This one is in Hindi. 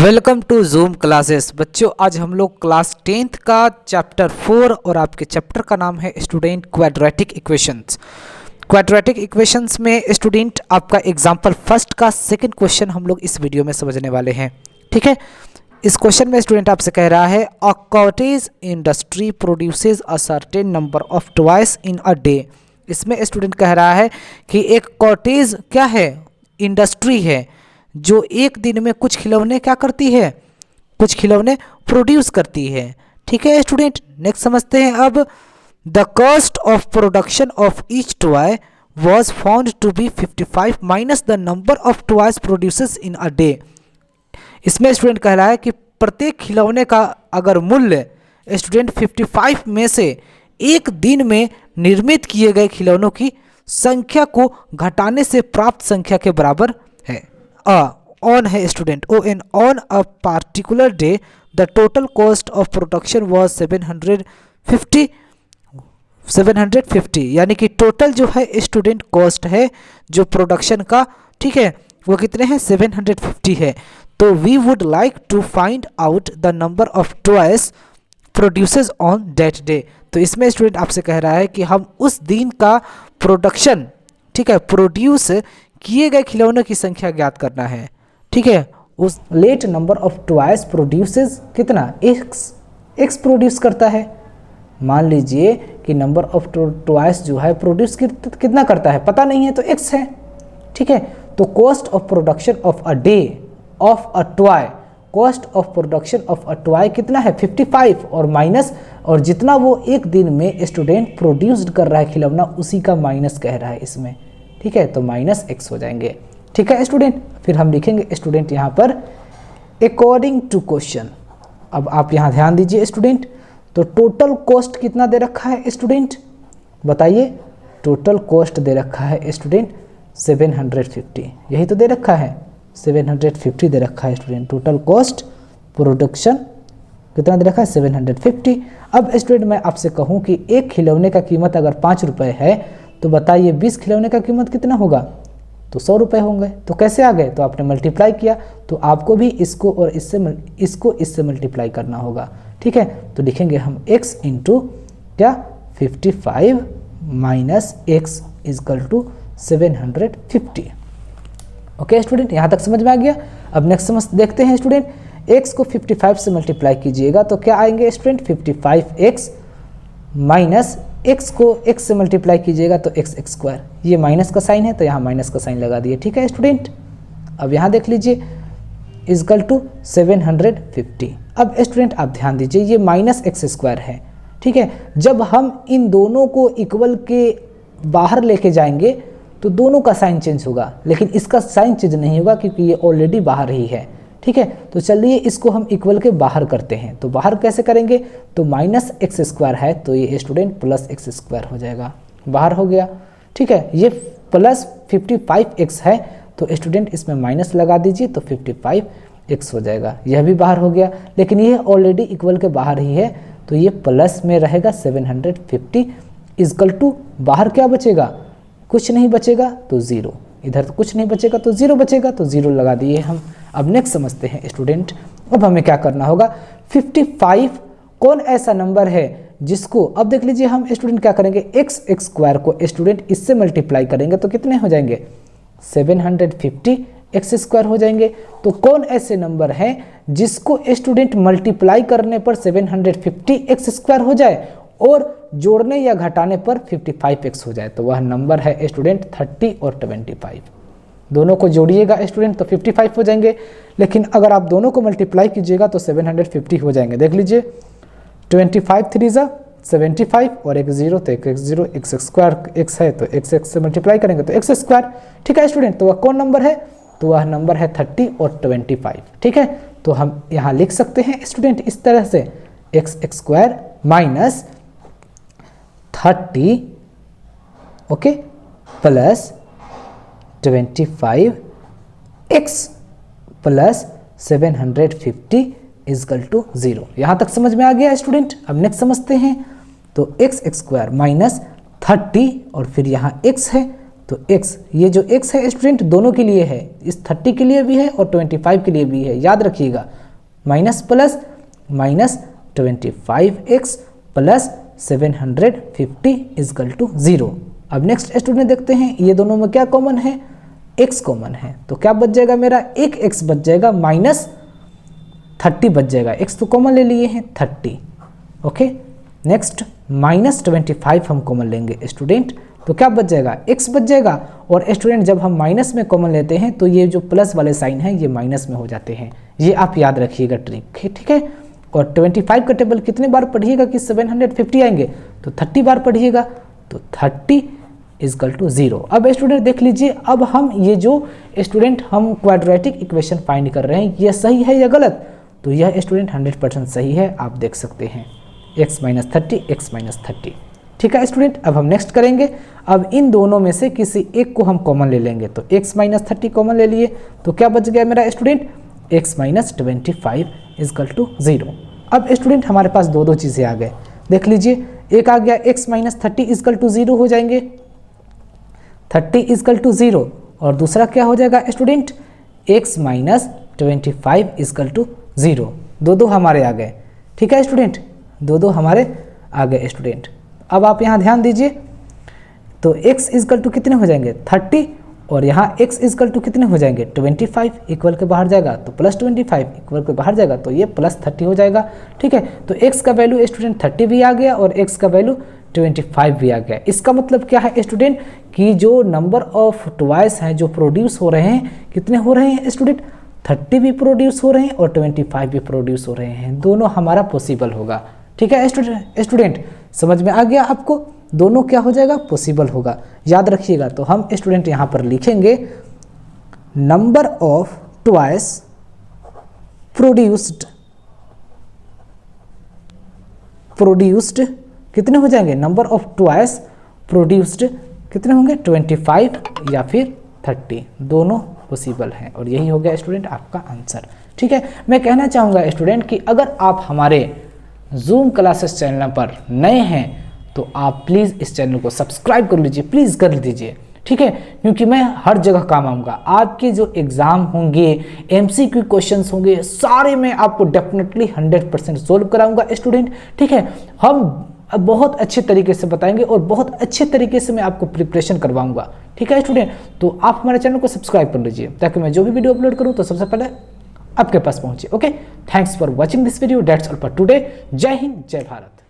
Welcome to zoom classes. बच्चों आज हम लोग क्लास 10th का चैप्टर 4 और आपके चैप्टर का नाम है student quadratic equations. Quadratic equations में स्टूडेंट आपका एग्जांपल फर्स्ट का सेकंड क्वेश्चन हम लोग इस वीडियो में समझने वाले हैं। ठीक है, इस क्वेश्चन में स्टूडेंट आपसे कह रहा है a cottage industry produces a certain number of toys in a day. इसमें स्टूडेंट कह रहा है कि एक कॉटेज क्या है, इंडस्ट्री है जो एक दिन में कुछ खिलौने क्या करती है, कुछ खिलौने प्रोड्यूस करती है। ठीक है स्टूडेंट, नेक्स्ट समझते हैं अब। The cost of production of each toy was found to be 55 minus the number of toys produces in a day. इसमें स्टूडेंट कह रहा है कि प्रत्येक खिलौने का अगर मूल्य स्टूडेंट 55 में से एक दिन में निर्मित किए गए खिलौनों की संख्या को घटाने से प्राप्त संख्या के बराबर है। ऑन है student ON on a particular day the total cost of production was 750 यानी कि टोटल जो है स्टूडेंट कॉस्ट है जो प्रोडक्शन का, ठीक है, वो कितने हैं 750 है। तो we would like to find out the number of toys produces on that day. तो इसमें स्टूडेंट आपसे कह रहा है कि हम उस दिन का प्रोडक्शन, ठीक है, प्रोड्यूस किए गए खिलौनों की संख्या ज्ञात करना है। ठीक है, उस let number of toys produces कितना एक्स प्रोड्यूस करता है। मान लीजिए कि नंबर ऑफ टॉयज जो है प्रोड्यूस कितना करता है पता नहीं है तो एक्स है। ठीक है, तो cost of production of a day of a toy, cost of production of a toy कितना है 55 और माइनस, और जितना वो एक दिन में स्टूडेंट प्रोड्यूस्ड कर रहा है खिलौना उसी का माइनस कह रहा है इसमें। ठीक है, तो माइनस एक्स हो जाएंगे। ठीक है स्टूडेंट, फिर हम लिखेंगे स्टूडेंट यहाँ पर अकॉर्डिंग टू क्वेश्चन। अब आप यहाँ ध्यान दीजिए स्टूडेंट, तो टोटल कॉस्ट कितना दे रखा है स्टूडेंट, बताइए। टोटल कॉस्ट दे रखा है स्टूडेंट 750, यही तो दे रखा है 750 दे रखा है स्टूडेंट। टोटल कॉस्ट प्रोडक्शन कितना दे रखा है 750। अब स्टूडेंट मैं आपसे कहूँ कि एक खिलौने का कीमत अगर 5 रुपये है तो बताइए 20 खिलौने का कीमत कितना होगा, तो 100 रुपये होंगे। तो कैसे आ गए, तो आपने मल्टीप्लाई किया, तो आपको भी इसको और इससे मल्टीप्लाई करना होगा। ठीक है, तो लिखेंगे हम x इंटू क्या 55 minus x is equal to 750। Okay student, यहाँ तक समझ में आ गया। अब नेक्स्ट समझ देखते हैं स्टूडेंट, x को 55 से मल्टीप्लाई कीजिएगा तो क्या आएंगे स्टूडेंट 55x माइनस x को x से मल्टीप्लाई कीजिएगा तो x स्क्वायर, ये माइनस का साइन है तो यहाँ माइनस का साइन लगा दिए। ठीक है स्टूडेंट, अब यहाँ देख लीजिए इजकल टू 750। अब स्टूडेंट आप ध्यान दीजिए ये माइनस एक्स स्क्वायर है। ठीक है, जब हम इन दोनों को इक्वल के बाहर लेके जाएंगे तो दोनों का साइन चेंज होगा, लेकिन इसका साइन चेंज नहीं होगा क्योंकि ये ऑलरेडी बाहर ही है। ठीक है, तो चलिए इसको हम इक्वल के बाहर करते हैं। तो बाहर कैसे करेंगे, तो माइनस एक्स स्क्वायर है तो ये स्टूडेंट प्लस एक्स स्क्वायर हो जाएगा, बाहर हो गया। ठीक है, ये प्लस 55x है तो स्टूडेंट इसमें माइनस लगा दीजिए तो 55x हो जाएगा, यह भी बाहर हो गया, लेकिन ये ऑलरेडी इक्वल के बाहर ही है तो ये प्लस में रहेगा 750 इजकल टू बाहर क्या बचेगा, कुछ नहीं बचेगा तो ज़ीरो, इधर तो कुछ नहीं बचेगा तो ज़ीरो बचेगा, तो ज़ीरो लगा दिए हम। अब नेक्स्ट समझते हैं स्टूडेंट, अब हमें क्या करना होगा 55 कौन ऐसा नंबर है जिसको, अब देख लीजिए हम स्टूडेंट क्या करेंगे x स्क्वायर को स्टूडेंट इससे मल्टीप्लाई करेंगे तो कितने हो जाएंगे 750 x स्क्वायर हो जाएंगे। तो कौन ऐसे नंबर हैं जिसको स्टूडेंट मल्टीप्लाई करने पर 750 x स्क्वायर हो जाए और जोड़ने या घटाने पर 55x हो जाए, तो वह नंबर है स्टूडेंट 30 और 25। दोनों को जोड़िएगा स्टूडेंट तो 55 हो जाएंगे, लेकिन अगर आप दोनों को मल्टीप्लाई कीजिएगा तो 750 हो जाएंगे। देख लीजिए 25 3 जा 75 और एक जीरो तो एक जीरो, एक्स स्क्वायर x है तो x से मल्टीप्लाई करेंगे तो एक्स स्क्वायर। ठीक है स्टूडेंट, तो वह कौन नंबर है, तो वह नंबर है 30 और 25। ठीक है, तो हम यहाँ लिख सकते हैं स्टूडेंट इस तरह से x square minus 30 okay plus 25 x plus 750 is equal to 0। यहाँ तक समझ में आ गया स्टूडेंट। अब नेक्स्ट समझते हैं, तो x स्क्वायर माइनस 30 और फिर यहाँ x है तो x, ये जो x है स्टूडेंट दोनों के लिए है, इस 30 के लिए भी है और 25 के लिए भी है, याद रखिएगा। Minus plus minus 25x plus 750 is equal to 0। अब नेक्स्ट स्टूडेंट देखते हैं, ये दोनों में क्या कॉमन है, x कॉमन है, तो क्या बच जाएगा मेरा, एक x बच जाएगा माइनस 30 बच जाएगा, x तो कॉमन ले लिए हैं 30। ओके, नेक्स्ट माइनस 25 हम कॉमन लेंगे स्टूडेंट, तो क्या बच जाएगा, x बच जाएगा। और स्टूडेंट जब हम माइनस में कॉमन लेते हैं तो ये जो प्लस वाले साइन हैं ये माइनस में हो जाते हैं, ये आप याद रखिएगा ट्रिक, ठीक है। और 25 का टेबल कितने बार पढ़िएगा कि 750 आएंगे, तो 30 बार पढ़िएगा, तो 30 इजकल टू 0। अब स्टूडेंट देख लीजिए, अब हम ये जो स्टूडेंट हम क्वाड्रेटिक इक्वेशन फाइंड कर रहे हैं, ये सही है या गलत, तो यह स्टूडेंट 100% सही है, आप देख सकते हैं x माइनस 30 x माइनस 30, ठीक है स्टूडेंट। अब हम नेक्स्ट करेंगे, अब इन दोनों में से किसी एक को हम कॉमन ले लेंगे, तो x माइनस 30 कॉमन ले लिए, तो क्या बच गया मेरा student, x minus 25 is equal to 0। अब स्टूडेंट हमारे पास दो दो चीज़ें आ गए, देख लीजिए, एक आ गया x माइनस 30 इजकल टू 0 हो जाएंगे, 30 इजकल टू 0, और दूसरा क्या हो जाएगा student, x minus 25 is equal to 0। दो दो हमारे आ गए, ठीक है स्टूडेंट, दो दो हमारे आ गए स्टूडेंट। अब आप यहाँ ध्यान दीजिए, तो x इजकल टू कितने हो जाएंगे 30, और यहाँ x इजकल टू कितने हो जाएंगे 25, इक्वल के बाहर जाएगा तो प्लस 25, इक्वल के बाहर जाएगा तो ये प्लस 30 हो जाएगा, ठीक है। तो x का वैल्यू स्टूडेंट 30 भी आ गया और x का वैल्यू 25 भी आ गया। इसका मतलब क्या है स्टूडेंट, कि जो नंबर ऑफ टॉयज हैं जो प्रोड्यूस हो रहे हैं, कितने हो रहे हैं स्टूडेंट, 30 भी प्रोड्यूस हो रहे हैं और 25 भी प्रोड्यूस हो रहे हैं, दोनों हमारा पॉसिबल होगा, ठीक है स्टूडेंट। समझ में आ गया आपको, दोनों क्या हो जाएगा, पॉसिबल होगा, याद रखिएगा। तो हम स्टूडेंट यहाँ पर लिखेंगे नंबर ऑफ टॉयज प्रोड्यूस्ड कितने हो जाएंगे, नंबर ऑफ टॉयज प्रोड्यूस्ड कितने होंगे 25 या फिर 30, दोनों पॉसिबल हैं, और यही हो गया स्टूडेंट आपका आंसर, ठीक है। मैं कहना चाहूँगा स्टूडेंट कि अगर आप हमारे जूम क्लासेस चैनल पर नए हैं तो आप प्लीज़ इस चैनल को सब्सक्राइब कर लीजिए, प्लीज़ कर दीजिए, ठीक है, क्योंकि मैं हर जगह काम आऊँगा। आपके जो एग्ज़ाम होंगे, MCQ क्वेश्चंस होंगे, सारे मैं आपको डेफिनेटली 100% सोल्व कराऊंगा स्टूडेंट, ठीक है। हम बहुत अच्छे तरीके से बताएंगे और बहुत अच्छे तरीके से मैं आपको प्रिपरेशन करवाऊंगा, ठीक है स्टूडेंट। तो आप हमारे चैनल को सब्सक्राइब कर लीजिए ताकि मैं जो भी वीडियो अपलोड करूँ तो सबसे पहले आपके पास पहुंचे। Okay, thanks for watching this video, that's all for today. जय हिंद, जय भारत।